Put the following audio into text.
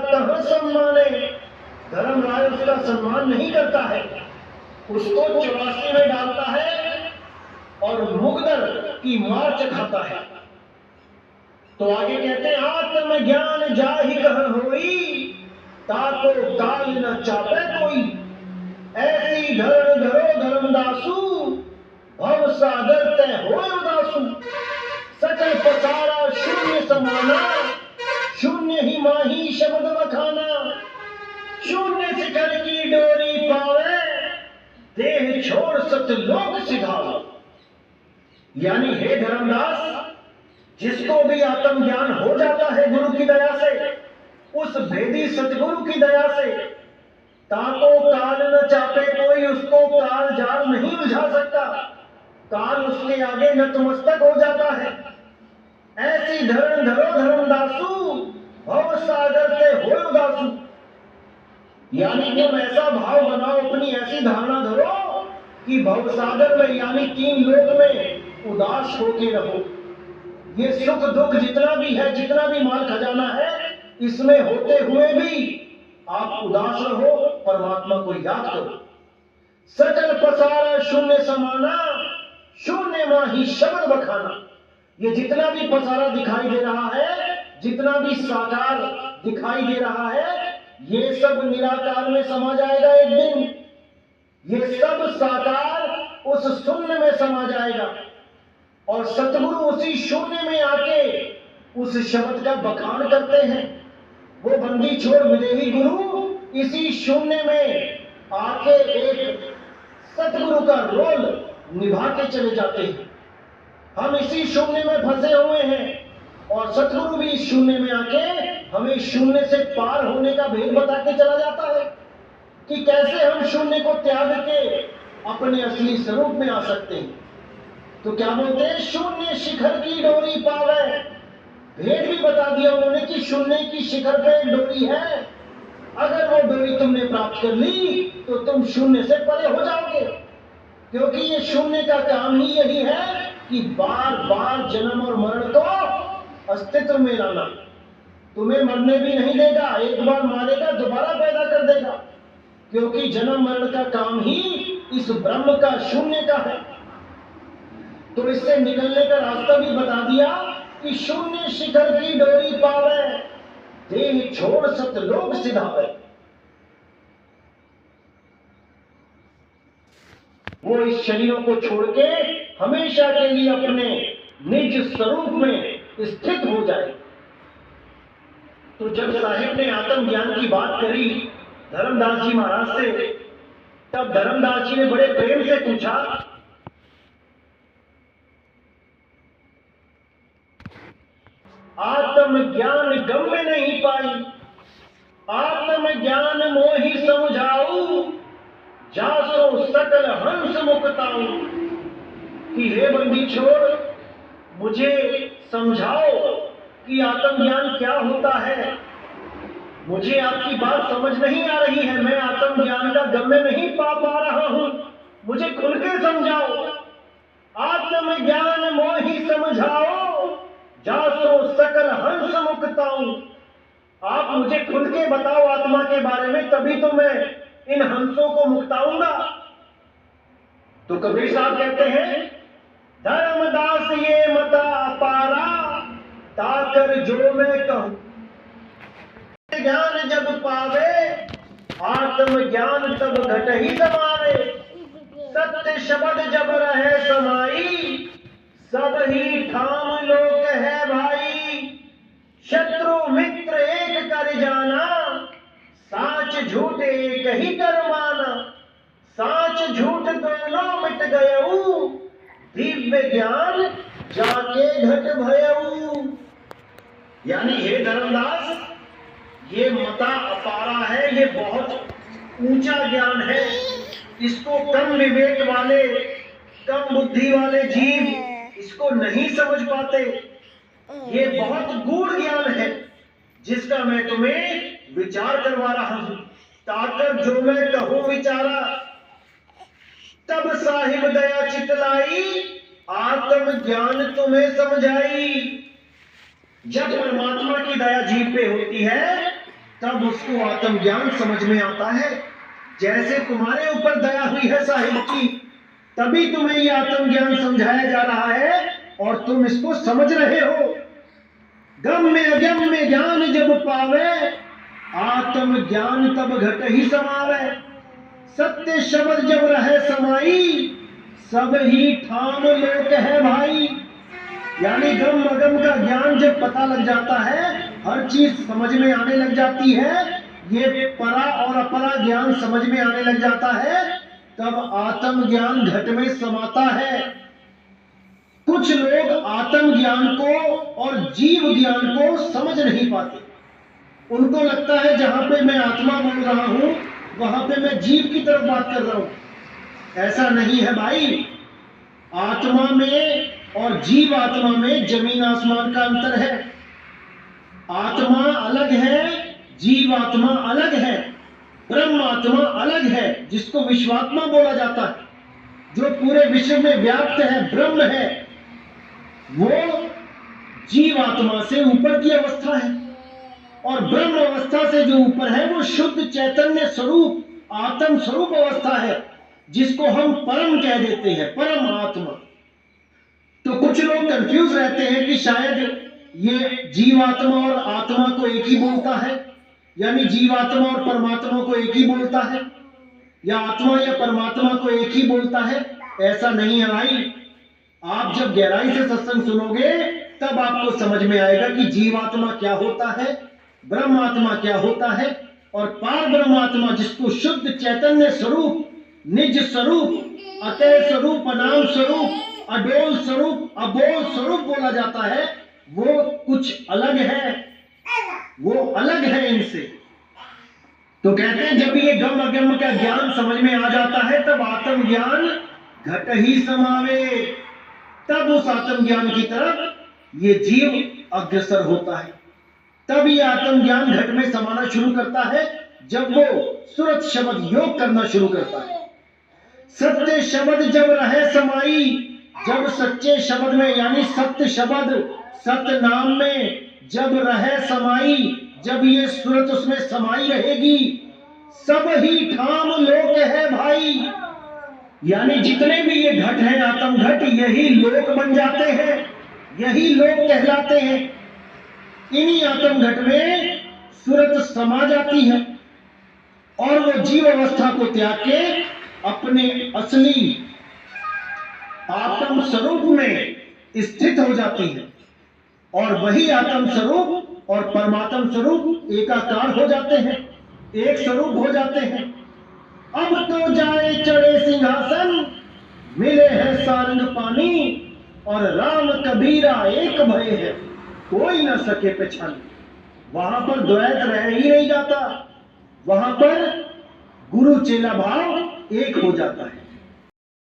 कहाँ सम्माने। धर्मराज उसका सम्मान नहीं करता है, उसको 84 में डालता है और मुगदर की मार चखाता है। तो आगे कहते हैं आत्म ज्ञान जाहि कहाँ होई, ताको काल न चापे कोई। ऐसी धरण धरो धर्मदासु, भव सागर तय होय उदासु। सचल पसारा शून्य समाना, शून्य ही माही शब्द बखाना। शून्य शिखर की डोरी पावे, देह छोड़ सतलोक सिधावे। यानी हे धर्मदास, जिसको भी आत्म ज्ञान हो जाता है गुरु की दया से, उस भेदी सतगुरु की दया से, ताको काल न चापे कोई, उसको काल जाल नहीं उलझा सकता। काल उसके आगे नतमस्तक हो जाता है। ऐसी धरण धरो धर्मदासु, भव सागर से होय उदासु। यानी तुम ऐसा भाव बनाओ, अपनी ऐसी धारणा धरो कि भवसागर में यानी 3 लोक में उदास होके रहो। ये सुख दुख जितना भी है, जितना भी माल खजाना है, इसमें होते हुए भी आप उदास रहो, परमात्मा को याद करो। सकल पसारा शून्य समाना, शून्य माही शब्द बखाना। ये जितना भी पसारा दिखाई दे रहा है, जितना भी साकार दिखाई दे रहा है, ये सब निराकार में समा जाएगा एक दिन। ये सब साकार उस शून्य में समा जाएगा और सतगुरु उसी शून्य में आके उस शब्द का बखान करते हैं। वो बंदी छोड़ विदेही गुरु इसी शून्य में आके एक सतगुरु का रोल निभा के चले जाते हैं। हम इसी शून्य में फंसे हुए हैं और सतगुरु भी इस शून्य में आके हमें शून्य से पार होने का भेद बता के चला जाता है कि कैसे हम शून्य को त्याग के अपने असली स्वरूप में आ सकते हैं। तो क्या बोलते हैं, शून्य शिखर की डोरी पावे। भेद भी बता दिया उन्होंने कि शून्य की शिखर पे एक डोरी है, अगर वो डोरी तुमने प्राप्त कर ली तो तुम शून्य से परे हो जाओगे। क्योंकि ये शून्य का काम ही यही है कि बार बार जन्म और मरण को अस्तित्व में लाना। तुम्हें मरने भी नहीं देगा, एक बार मारेगा दोबारा पैदा कर देगा। क्योंकि जन्म मरण का काम ही इस ब्रह्म का, शून्य का है। तो इससे निकलने का रास्ता भी बता दिया कि शून्य शिखर की डोरी पावे, देह छोड़ सतलोक सिधावे। वो इस शरीरों को छोड़ के हमेशा के लिए अपने निज स्वरूप में स्थित हो जाए। तो जब साहिब ने आत्म ज्ञान की बात करी धर्मदास जी महाराज से, तब धर्मदास जी ने बड़े प्रेम से पूछा, आत्म ज्ञान गम में नहीं पाई, आत्म ज्ञान मोहि समझाऊ, जासो सकल हंस मुक्ताऊ। कि हे बंदी छोड़, मुझे समझाओ कि आत्म ज्ञान क्या होता है। मुझे आपकी बात समझ नहीं आ रही है, मैं आत्म ज्ञान का गम्य नहीं पा रहा हूं, मुझे खुल के समझाओ। आत्म ज्ञान मोहि समझाओ, जासो सकल हंस मुक्ताऊ। आप मुझे खुल के बताओ आत्मा के बारे में, तभी तो मैं इन हंसों को मुक्ताऊंगा। तो कबीर साहब कहते हैं, धर्मदास ये मता अपारा, ताकर जो मैं कहूं। ज्ञान जब पावे, आत्म ज्ञान तब घट ही समावे। सत्य शब्द जब रहे समाई, सब ही ठाम लोक है भाई। शत्रु मित्र एक कर जाना, साच झूठ एक ही कर माना। साच झूठ दोनों मिट गयऊ, दिव्य ज्ञान जाके घट भयऊ। यानी हे धर्मदास, ये मता अपारा है, ये बहुत ऊंचा ज्ञान है। इसको कम विवेक वाले, कम बुद्धि वाले जीव इसको नहीं समझ पाते। ये बहुत गूढ़ ज्ञान है जिसका मैं तुम्हें विचार करवा रहा हूं। ताकर जो मैं कहूं विचारा, तब साहिब दया चितलाई, आत्म ज्ञान तुम्हें समझाई। जब परमात्मा की दया जीव पे होती है तब उसको आत्मज्ञान समझ में आता है। जैसे तुम्हारे ऊपर दया हुई है साहिब की, तभी तुम्हें ये आत्मज्ञान समझाया जा रहा है और तुम इसको समझ रहे हो। गम में अगम में ज्ञान जब पावे, आत्म ज्ञान तब घट ही समावे। सत्य शब्द जब रहे समाई, सब ही ठाम लोक है भाई। यानी गम अगम का ज्ञान जब पता लग जाता है, हर चीज समझ में आने लग जाती है, ये परा और अपरा ज्ञान समझ में आने लग जाता है, तब आत्म ज्ञान घट में समाता है। कुछ लोग आत्म ज्ञान को और जीव ज्ञान को समझ नहीं पाते। उनको लगता है जहां पे मैं आत्मा बोल रहा हूं, वहां पे मैं जीव की तरफ बात कर रहा हूं। ऐसा नहीं है भाई। आत्मा में और जीव आत्मा में जमीन आसमान का अंतर है। आत्मा अलग है, जीव आत्मा अलग है, ब्रह्म आत्मा अलग है, जिसको विश्वात्मा बोला जाता है, जो पूरे विश्व में व्याप्त है, ब्रह्म है। वो जीव आत्मा से ऊपर की अवस्था है, और ब्रह्म अवस्था से जो ऊपर है वो शुद्ध चैतन्य स्वरूप आत्म स्वरूप अवस्था है, जिसको हम परम कह देते हैं, परम आत्मा। तो कुछ लोग कंफ्यूज रहते हैं कि शायद ये जीवात्मा और आत्मा को एक ही बोलता है, यानी जीवात्मा और परमात्मा को एक ही बोलता है, या आत्मा या परमात्मा को एक ही बोलता है। ऐसा नहीं है भाई। आप जब गहराई से सत्संग सुनोगे तब आपको समझ में आएगा कि जीवात्मा क्या होता है, ब्रह्मात्मा क्या होता है, और पार ब्रह्मात्मा जिसको शुद्ध चैतन्य स्वरूप, निज स्वरूप, अतः स्वरूप, अनाम स्वरूप, अडोल स्वरूप, अबोल स्वरूप बोला जाता है, वो कुछ अलग है, वो अलग है इनसे। तो कहते हैं जब ये गम अगम का ज्ञान समझ में आ जाता है, तब आत्म ज्ञान घट ही समावे। तब उस आत्म ज्ञान की तरफ ये जीव अग्रसर होता है। तब ये आत्म ज्ञान घट में समाना शुरू करता है, जब वो सुरत शब्द योग करना शुरू करता है। सत्य शब्द जब रहे समाई, जब सच्चे शब्द में यानी सत्य शब्द, सत्य नाम में जब रहे समाई, जब ये सूरत उसमें समाई रहेगी, सब ही ठाम लोक है भाई। यानी जितने भी ये घट हैं, आत्म घट, यही लोक बन जाते हैं, यही लोक कहलाते हैं। इन्हीं आत्म घट में सूरत समा जाती है और वो जीव अवस्था को त्याग के अपने असली आत्म स्वरूप में स्थित हो जाती है, और वही आत्म स्वरूप और परमात्म स्वरूप एकाकार हो जाते हैं, एक स्वरूप हो जाते हैं। अब तो जाए चढ़े सिंहासन, मिले है सारंग पानी, और राम कबीरा एक भय है, कोई न सके पहचान। वहां पर द्वैत रह ही नहीं जाता, वहां पर गुरु चेला भाव एक हो जाता है।